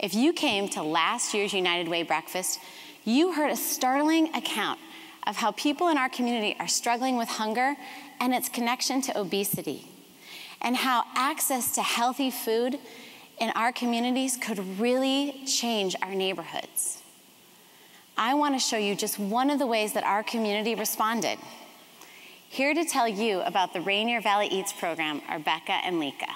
If you came to last year's United Way breakfast, you heard a startling account of how people in our community are struggling with hunger and its connection to obesity, and how access to healthy food in our communities could really change our neighborhoods. I want to show you just one of the ways that our community responded. Here to tell you about the Rainier Valley Eats program are Becca and Leika.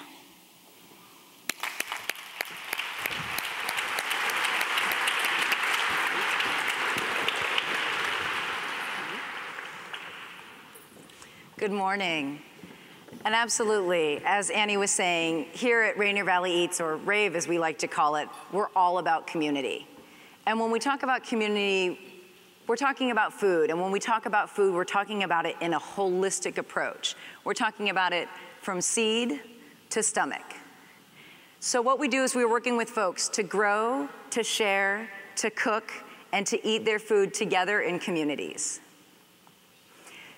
Good morning. And absolutely, as Annie was saying, here at Rainier Valley Eats, or RAVE as we like to call it, we're all about community. And when we talk about community, we're talking about food. And when we talk about food, we're talking about it in a holistic approach. We're talking about it from seed to stomach. So what we do is we're working with folks to grow, to share, to cook, and to eat their food together in communities.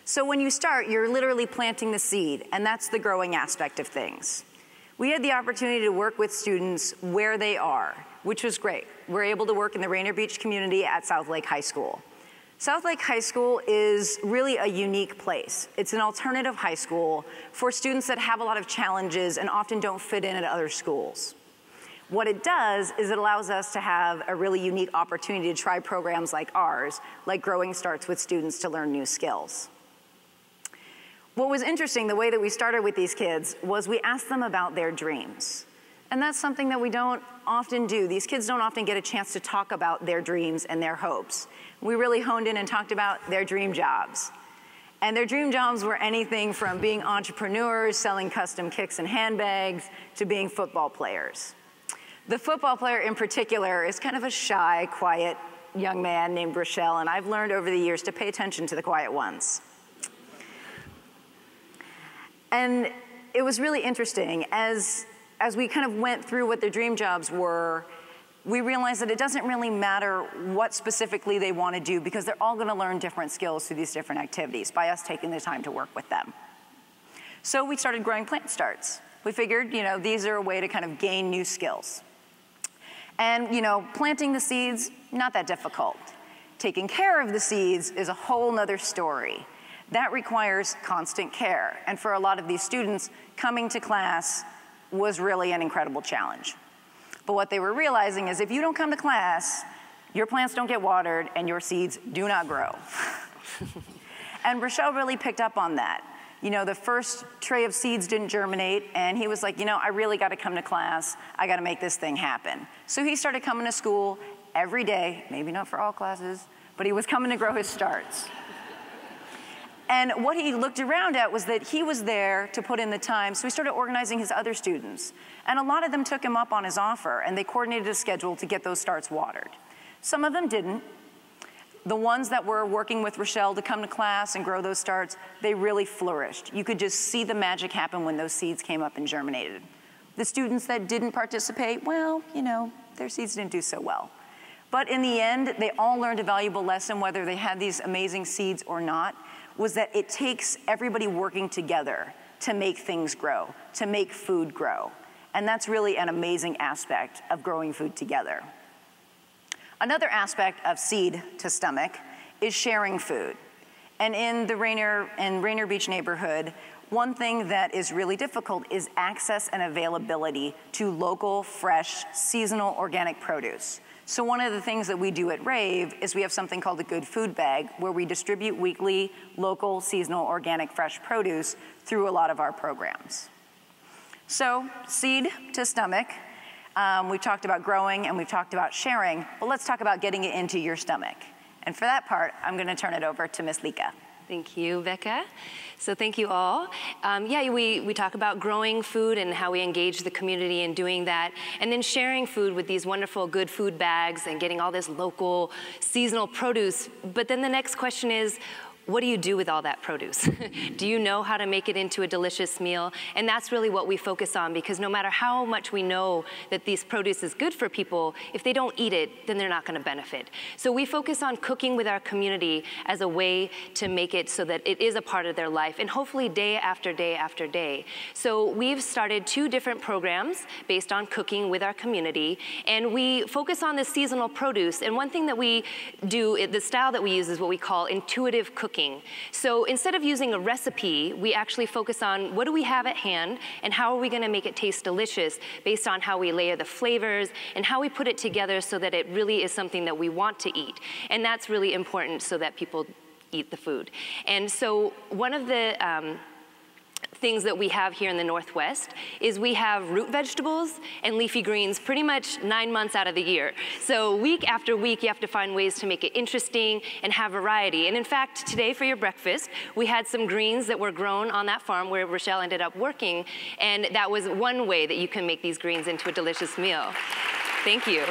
So when you start, you're literally planting the seed, and that's the growing aspect of things. We had the opportunity to work with students where they are, which was great. We're able to work in the Rainier Beach community at South Lake High School. South Lake High School is really a unique place. It's an alternative high school for students that have a lot of challenges and often don't fit in at other schools. What it does is it allows us to have a really unique opportunity to try programs like ours, like Growing Starts with students to learn new skills. What was interesting, the way that we started with these kids, was we asked them about their dreams. And that's something that we don't often do. These kids don't often get a chance to talk about their dreams and their hopes. We really honed in and talked about their dream jobs. And their dream jobs were anything from being entrepreneurs, selling custom kicks and handbags, to being football players. The football player in particular is kind of a shy, quiet young man named Rochelle, and I've learned over the years to pay attention to the quiet ones. And it was really interesting. As we kind of went through what their dream jobs were, we realized that it doesn't really matter what specifically they want to do, because they're all going to learn different skills through these different activities by us taking the time to work with them. So we started growing plant starts. We figured, these are a way to kind of gain new skills. And, planting the seeds, not that difficult. Taking care of the seeds is a whole nother story. That requires constant care. And for a lot of these students, coming to class was really an incredible challenge. But what they were realizing is if you don't come to class, your plants don't get watered and your seeds do not grow. And Rochelle really picked up on that. The first tray of seeds didn't germinate, and he was like, I really got to come to class. I got to make this thing happen. So he started coming to school every day, maybe not for all classes, but he was coming to grow his starts. And what he looked around at was that he was there to put in the time, so he started organizing his other students. And a lot of them took him up on his offer, and they coordinated a schedule to get those starts watered. Some of them didn't. The ones that were working with Rochelle to come to class and grow those starts, they really flourished. You could just see the magic happen when those seeds came up and germinated. The students that didn't participate, well, their seeds didn't do so well. But in the end, they all learned a valuable lesson, whether they had these amazing seeds or not, was that it takes everybody working together to make things grow, to make food grow. And that's really an amazing aspect of growing food together. Another aspect of seed to stomach is sharing food. And in the Rainier Beach neighborhood, one thing that is really difficult is access and availability to local, fresh, seasonal organic produce. So one of the things that we do at RAVE is we have something called a Good Food Bag, where we distribute weekly, local, seasonal, organic, fresh produce through a lot of our programs. So seed to stomach, we've talked about growing and we've talked about sharing, but let's talk about getting it into your stomach. And for that part, I'm gonna turn it over to Miss Leika. Thank you, Becca. So thank you all. We talk about growing food and how we engage the community in doing that, and then sharing food with these wonderful Good Food Bags and getting all this local seasonal produce. But then the next question is, what do you do with all that produce? Do you know how to make it into a delicious meal? And that's really what we focus on, because no matter how much we know that this produce is good for people, if they don't eat it, then they're not going to benefit. So we focus on cooking with our community as a way to make it so that it is a part of their life, and hopefully day after day after day. So we've started 2 different programs based on cooking with our community, and we focus on this seasonal produce. And one thing that we do, the style that we use, is what we call intuitive cooking. So instead of using a recipe, we actually focus on what do we have at hand and how are we going to make it taste delicious based on how we layer the flavors and how we put it together so that it really is something that we want to eat. And that's really important so that people eat the food. And so one of the things that we have here in the Northwest is we have root vegetables and leafy greens pretty much 9 months out of the year. So week after week, you have to find ways to make it interesting and have variety. And in fact, today for your breakfast, we had some greens that were grown on that farm where Rochelle ended up working. And that was one way that you can make these greens into a delicious meal. Thank you.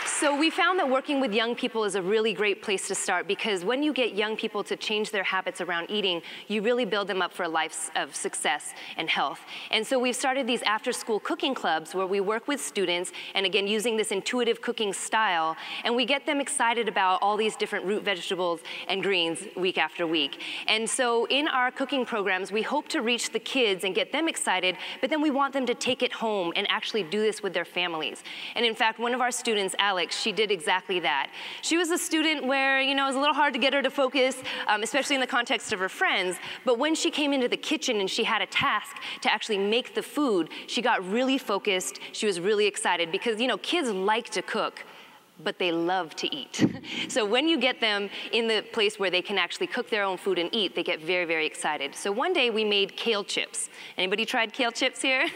So we found that working with young people is a really great place to start, because when you get young people to change their habits around eating, you really build them up for a life of success and health. And so we've started these after-school cooking clubs where we work with students, and again, using this intuitive cooking style, and we get them excited about all these different root vegetables and greens week after week. And so in our cooking programs, we hope to reach the kids and get them excited, but then we want them to take it home and actually do this with their families. And in fact, one of our students, Alex, she did exactly that. She was a student where, you know, it was a little hard to get her to focus, especially in the context of her friends. But when she came into the kitchen and she had a task to actually make the food, she got really focused. She was really excited because, you know, kids like to cook, but they love to eat. So when you get them in the place where they can actually cook their own food and eat, they get very, very excited. So one day we made kale chips. Anybody tried kale chips here?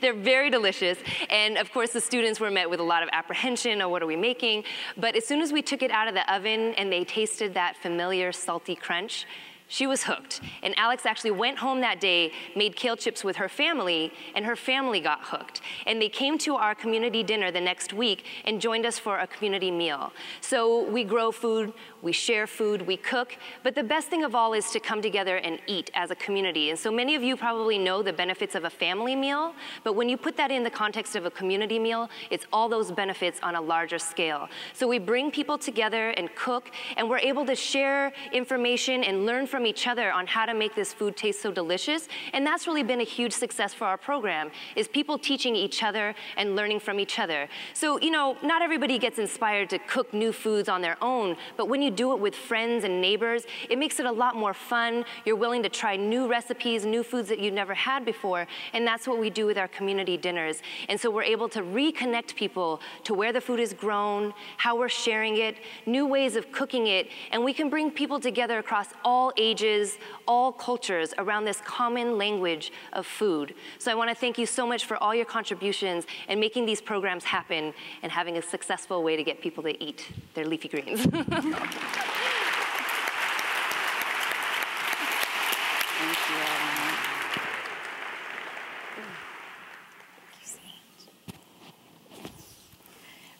They're very delicious. And of course the students were met with a lot of apprehension, oh, what are we making? But as soon as we took it out of the oven and they tasted that familiar salty crunch, she was hooked. And Alex actually went home that day, made kale chips with her family, and her family got hooked. And they came to our community dinner the next week and joined us for a community meal. So we grow food, we share food, we cook, but the best thing of all is to come together and eat as a community. And so many of you probably know the benefits of a family meal, but when you put that in the context of a community meal, it's all those benefits on a larger scale. So we bring people together and cook, and we're able to share information and learn from each other on how to make this food taste so delicious. And that's really been a huge success for our program, is people teaching each other and learning from each other. So, you know, not everybody gets inspired to cook new foods on their own, but when you do it with friends and neighbors, it makes it a lot more fun. You're willing to try new recipes, new foods that you've never had before, and that's what we do with our community dinners. And so we're able to reconnect people to where the food is grown, how we're sharing it, new ways of cooking it, and we can bring people together across all ages, all cultures around this common language of food. So I want to thank you so much for all your contributions and making these programs happen and having a successful way to get people to eat their leafy greens. Thank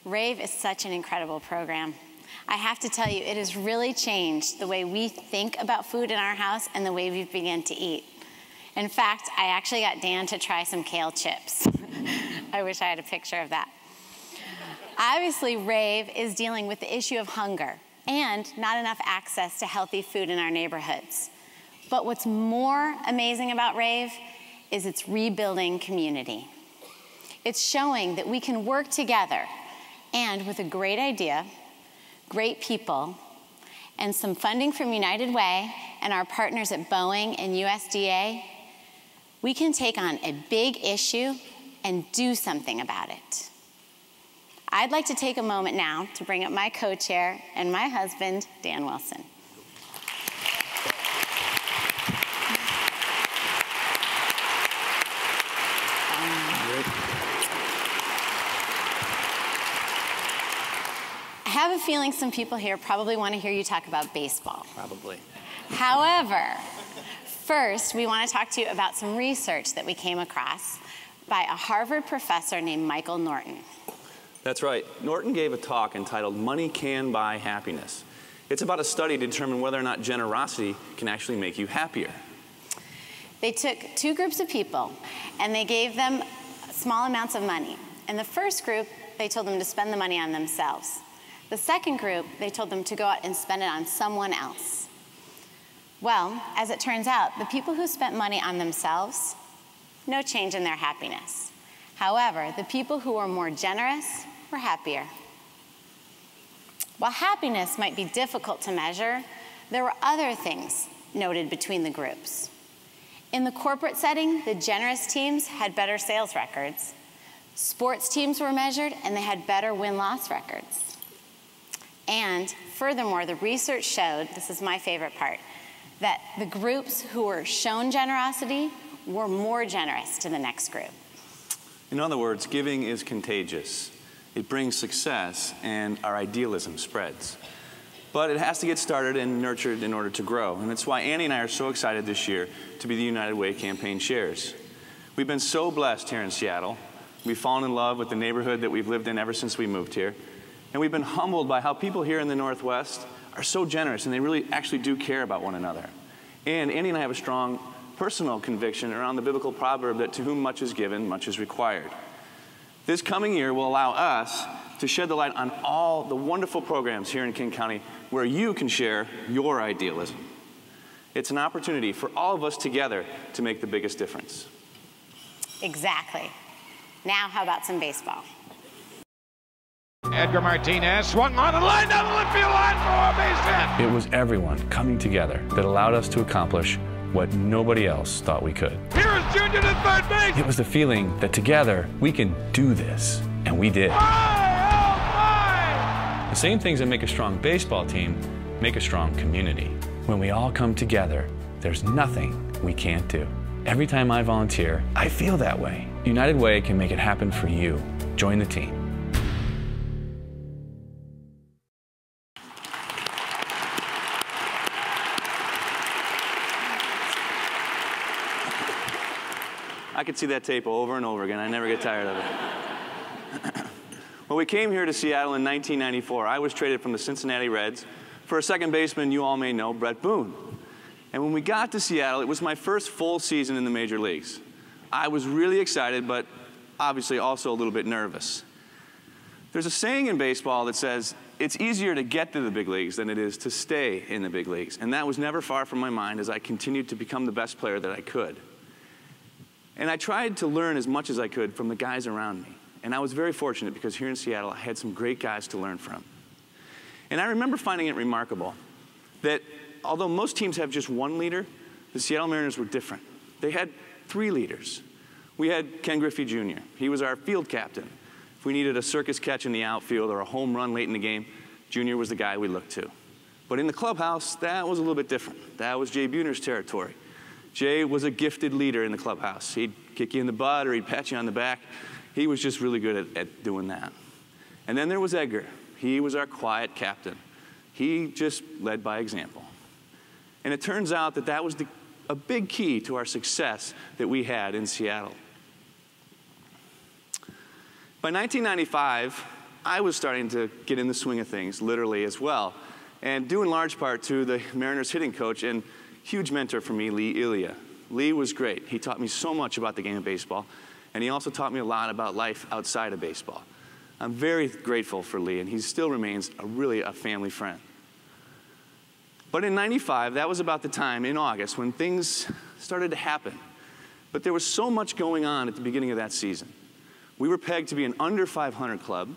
you. Rave is such an incredible program. I have to tell you, it has really changed the way we think about food in our house and the way we begin to eat. In fact, I actually got Dan to try some kale chips. I wish I had a picture of that. Obviously, Rave is dealing with the issue of hunger and not enough access to healthy food in our neighborhoods. But what's more amazing about Rave is it's rebuilding community. It's showing that we can work together, and with a great idea, great people, and some funding from United Way and our partners at Boeing and USDA, we can take on a big issue and do something about it. I'd like to take a moment now to bring up my co-chair and my husband, Dan Wilson. I have a feeling some people here probably want to hear you talk about baseball. Probably. However, first, we want to talk to you about some research that we came across by a Harvard professor named Michael Norton. That's right. Norton gave a talk entitled Money Can Buy Happiness. It's about a study to determine whether or not generosity can actually make you happier. They took 2 groups of people and they gave them small amounts of money. In the first group, they told them to spend the money on themselves. The second group, they told them to go out and spend it on someone else. Well, as it turns out, the people who spent money on themselves, no change in their happiness. However, the people who were more generous were happier. While happiness might be difficult to measure, there were other things noted between the groups. In the corporate setting, the generous teams had better sales records. Sports teams were measured, and they had better win-loss records. And furthermore, the research showed, this is my favorite part, that the groups who were shown generosity were more generous to the next group. In other words, giving is contagious. It brings success, and our idealism spreads. But it has to get started and nurtured in order to grow. And that's why Annie and I are so excited this year to be the United Way campaign chairs. We've been so blessed here in Seattle. We've fallen in love with the neighborhood that we've lived in ever since we moved here. And we've been humbled by how people here in the Northwest are so generous, and they really actually do care about one another. And Annie and I have a strong personal conviction around the biblical proverb that to whom much is given, much is required. This coming year will allow us to shed the light on all the wonderful programs here in King County where you can share your idealism. It's an opportunity for all of us together to make the biggest difference. Exactly. Now, how about some baseball? Edgar Martinez swung on and lined down the left field line for a base hit. It was everyone coming together that allowed us to accomplish what nobody else thought we could. Here is Junior to third base. It was the feeling that together we can do this, and we did. The same things that make a strong baseball team make a strong community. When we all come together, there's nothing we can't do. Every time I volunteer, I feel that way. United Way can make it happen for you. Join the team. I could see that tape over and over again. I never get tired of it. When we came here to Seattle in 1994, I was traded from the Cincinnati Reds for a second baseman you all may know, Brett Boone. And when we got to Seattle, it was my first full season in the major leagues. I was really excited, but obviously also a little bit nervous. There's a saying in baseball that says, it's easier to get to the big leagues than it is to stay in the big leagues. And that was never far from my mind as I continued to become the best player that I could. And I tried to learn as much as I could from the guys around me. And I was very fortunate because here in Seattle, I had some great guys to learn from. And I remember finding it remarkable that although most teams have just one leader, the Seattle Mariners were different. They had 3 leaders. We had Ken Griffey Jr. He was our field captain. If we needed a circus catch in the outfield or a home run late in the game, Jr. was the guy we looked to. But in the clubhouse, that was a little bit different. That was Jay Buhner's territory. Jay was a gifted leader in the clubhouse. He'd kick you in the butt or he'd pat you on the back. He was just really good at doing that. And then there was Edgar. He was our quiet captain. He just led by example. And it turns out that that was a big key to our success that we had in Seattle. By 1995, I was starting to get in the swing of things, literally as well, and due in large part to the Mariners hitting coach and huge mentor for me, Lee Ilya. Lee was great. He taught me so much about the game of baseball, and he also taught me a lot about life outside of baseball. I'm very grateful for Lee, and he still remains really a family friend. But in '95, that was about the time in August when things started to happen. But there was so much going on at the beginning of that season. We were pegged to be an under 500 club.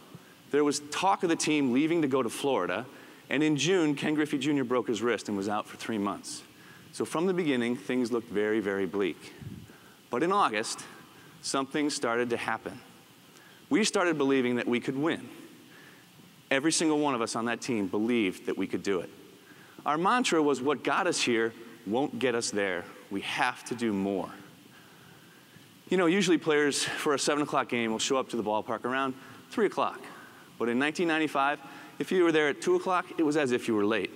There was talk of the team leaving to go to Florida, and in June, Ken Griffey Jr. broke his wrist and was out for 3 months. So from the beginning, things looked very, very bleak. But in August, something started to happen. We started believing that we could win. Every single one of us on that team believed that we could do it. Our mantra was, what got us here won't get us there. We have to do more. You know, usually players for a 7 o'clock game will show up to the ballpark around 3 o'clock. But in 1995, if you were there at 2 o'clock, it was as if you were late.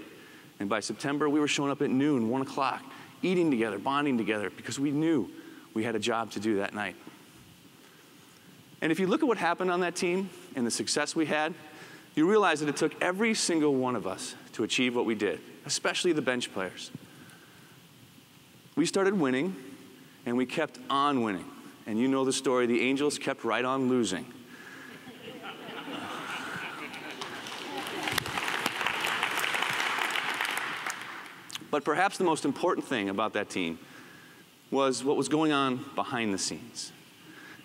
And by September, we were showing up at noon, 1 o'clock, eating together, bonding together, because we knew we had a job to do that night. And if you look at what happened on that team and the success we had, you realize that it took every single one of us to achieve what we did, especially the bench players. We started winning, and we kept on winning. And you know the story, the Angels kept right on losing. But perhaps the most important thing about that team was what was going on behind the scenes.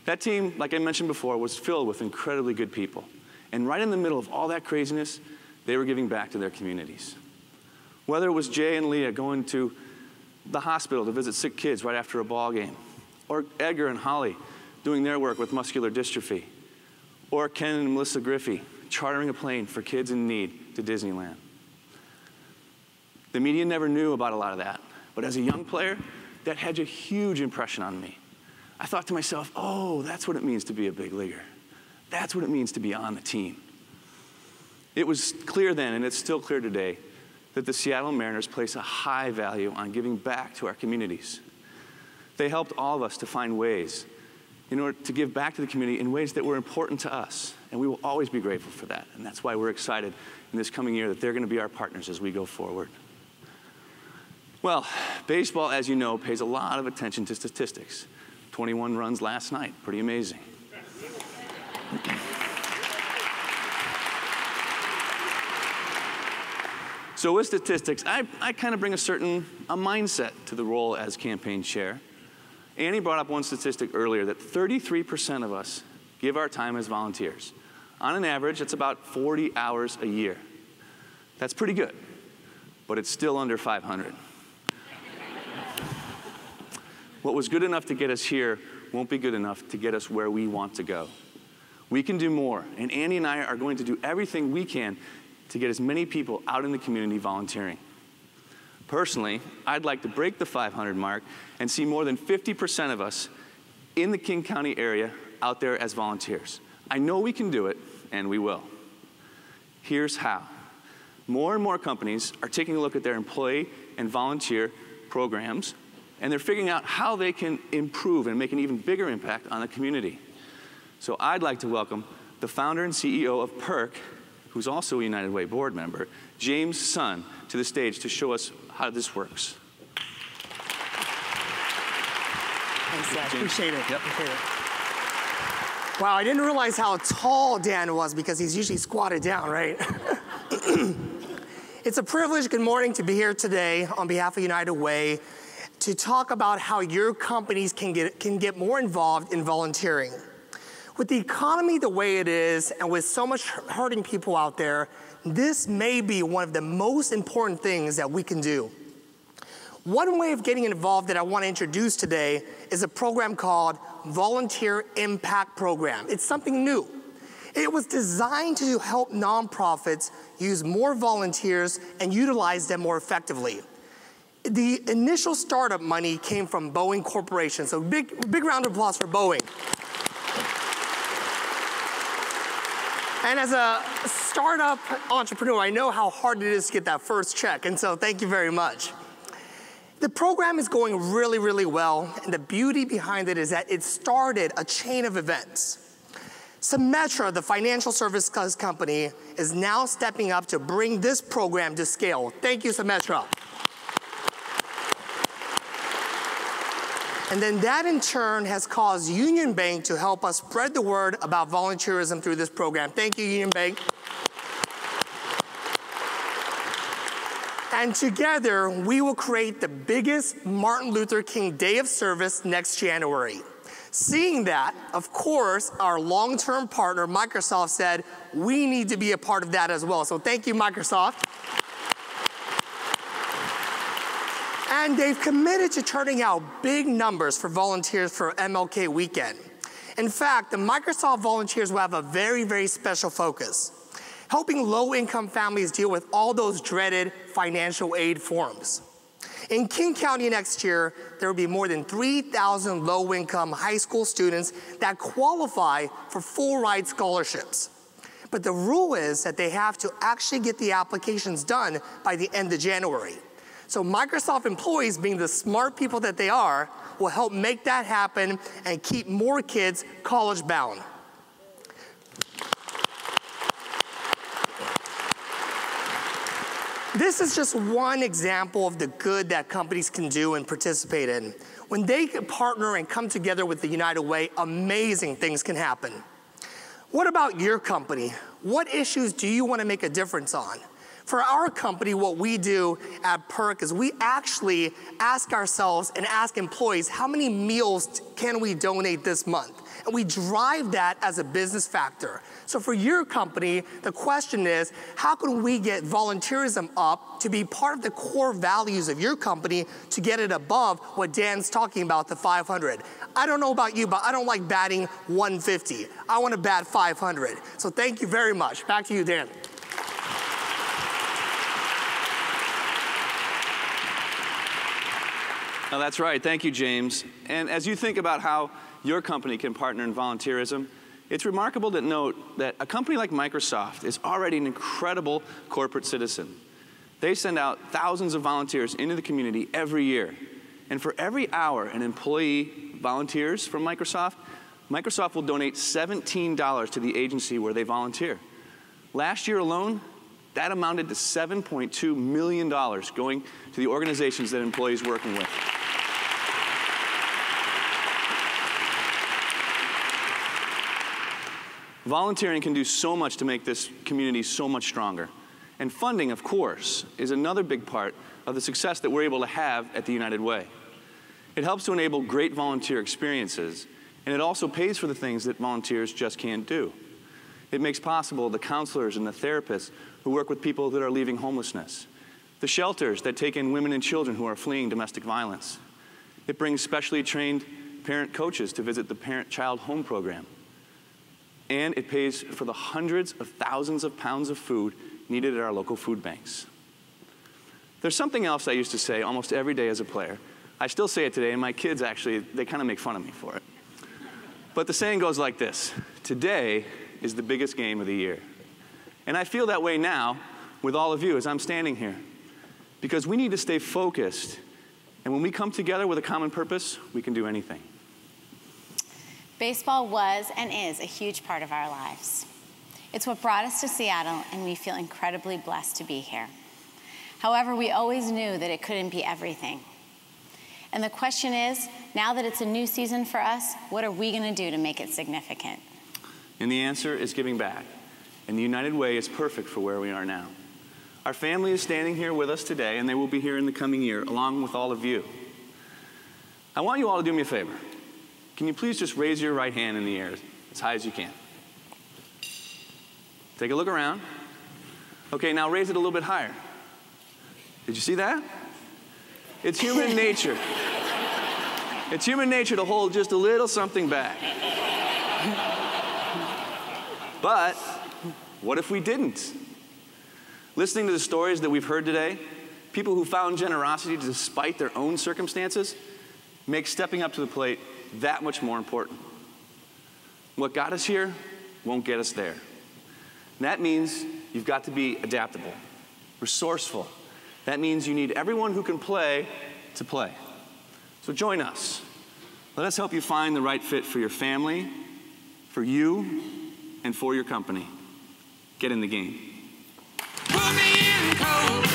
That team, like I mentioned before, was filled with incredibly good people. And right in the middle of all that craziness, they were giving back to their communities. Whether it was Jay and Leah going to the hospital to visit sick kids right after a ball game, or Edgar and Holly doing their work with muscular dystrophy, or Ken and Melissa Griffey chartering a plane for kids in need to Disneyland. The media never knew about a lot of that, but as a young player, that had a huge impression on me. I thought to myself, oh, that's what it means to be a big leaguer. That's what it means to be on the team. It was clear then, and it's still clear today, that the Seattle Mariners place a high value on giving back to our communities. They helped all of us to find ways in order to give back to the community in ways that were important to us, and we will always be grateful for that. And that's why we're excited in this coming year that they're going to be our partners as we go forward. Well, baseball, as you know, pays a lot of attention to statistics. 21 runs last night, pretty amazing. So with statistics, I kind of bring a mindset to the role as campaign chair. Annie brought up one statistic earlier that 33% of us give our time as volunteers. On an average, it's about 40 hours a year. That's pretty good, but it's still under 500. What was good enough to get us here won't be good enough to get us where we want to go. We can do more, and Annie and I are going to do everything we can to get as many people out in the community volunteering. Personally, I'd like to break the 500 mark and see more than 50% of us in the King County area out there as volunteers. I know we can do it, and we will. Here's how. More and more companies are taking a look at their employee and volunteer programs, and they're figuring out how they can improve and make an even bigger impact on the community. So I'd like to welcome the founder and CEO of Pirq, who's also a United Way board member, James Sun, to the stage to show us how this works. Thanks, Dad. Appreciate it. Yep. Appreciate it. Wow, I didn't realize how tall Dan was because he's usually squatted down, right? It's a privilege, good morning, to be here today on behalf of United Way to talk about how your companies can get more involved in volunteering. With the economy the way it is, and with so much hurting people out there, this may be one of the most important things that we can do. One way of getting involved that I want to introduce today is a program called Volunteer Impact Program. It's something new. It was designed to help nonprofits use more volunteers and utilize them more effectively. The initial startup money came from Boeing Corporation, so big round of applause for Boeing. And as a startup entrepreneur, I know how hard it is to get that first check, and so thank you very much. The program is going really, really well, and the beauty behind it is that it started a chain of events. Symetra, the financial service company, is now stepping up to bring this program to scale. Thank you, Symetra. And then that in turn has caused Union Bank to help us spread the word about volunteerism through this program. Thank you, Union Bank. And together, we will create the biggest Martin Luther King Day of Service next January. Seeing that, of course, our long-term partner, Microsoft, said, we need to be a part of that as well. So thank you, Microsoft. And they've committed to turning out big numbers for volunteers for MLK weekend. In fact, the Microsoft volunteers will have a very, very special focus, helping low-income families deal with all those dreaded financial aid forms. In King County next year, there will be more than 3,000 low-income high school students that qualify for full-ride scholarships. But the rule is that they have to actually get the applications done by the end of January. So Microsoft employees, being the smart people that they are, will help make that happen and keep more kids college-bound. This is just one example of the good that companies can do and participate in. When they partner and come together with the United Way, amazing things can happen. What about your company? What issues do you want to make a difference on? For our company, what we do at Pirq is we actually ask ourselves and ask employees, how many meals can we donate this month? And we drive that as a business factor. So for your company, the question is, how can we get volunteerism up to be part of the core values of your company to get it above what Dan's talking about, the 500? I don't know about you, but I don't like batting 150. I want to bat 500. So thank you very much. Back to you, Dan. Oh, that's right. Thank you, James. And as you think about how your company can partner in volunteerism, it's remarkable to note that a company like Microsoft is already an incredible corporate citizen. They send out thousands of volunteers into the community every year. And for every hour an employee volunteers from Microsoft, Microsoft will donate $17 to the agency where they volunteer. Last year alone, that amounted to $7.2 million going to the organizations that employees are working with. Volunteering can do so much to make this community so much stronger. And funding, of course, is another big part of the success that we're able to have at the United Way. It helps to enable great volunteer experiences, and it also pays for the things that volunteers just can't do. It makes possible the counselors and the therapists who work with people that are leaving homelessness, the shelters that take in women and children who are fleeing domestic violence. It brings specially trained parent coaches to visit the parent-child home program. And it pays for the hundreds of thousands of pounds of food needed at our local food banks. There's something else I used to say almost every day as a player. I still say it today, and my kids actually, they kind of make fun of me for it. But the saying goes like this: today is the biggest game of the year. And I feel that way now with all of you as I'm standing here, because we need to stay focused. And when we come together with a common purpose, we can do anything. Baseball was and is a huge part of our lives. It's what brought us to Seattle, and we feel incredibly blessed to be here. However, we always knew that it couldn't be everything. And the question is, now that it's a new season for us, what are we going to do to make it significant? And the answer is giving back. And the United Way is perfect for where we are now. Our family is standing here with us today, and they will be here in the coming year, along with all of you. I want you all to do me a favor. Can you please just raise your right hand in the air as high as you can? Take a look around. Okay, now raise it a little bit higher. Did you see that? It's human nature. It's human nature to hold just a little something back. But what if we didn't? Listening to the stories that we've heard today, people who found generosity despite their own circumstances, make stepping up to the plate that much more important. What got us here won't get us there. And that means you've got to be adaptable, resourceful. That means you need everyone who can play to play. So join us. Let us help you find the right fit for your family, for you, and for your company. Get in the game. Put me in cold.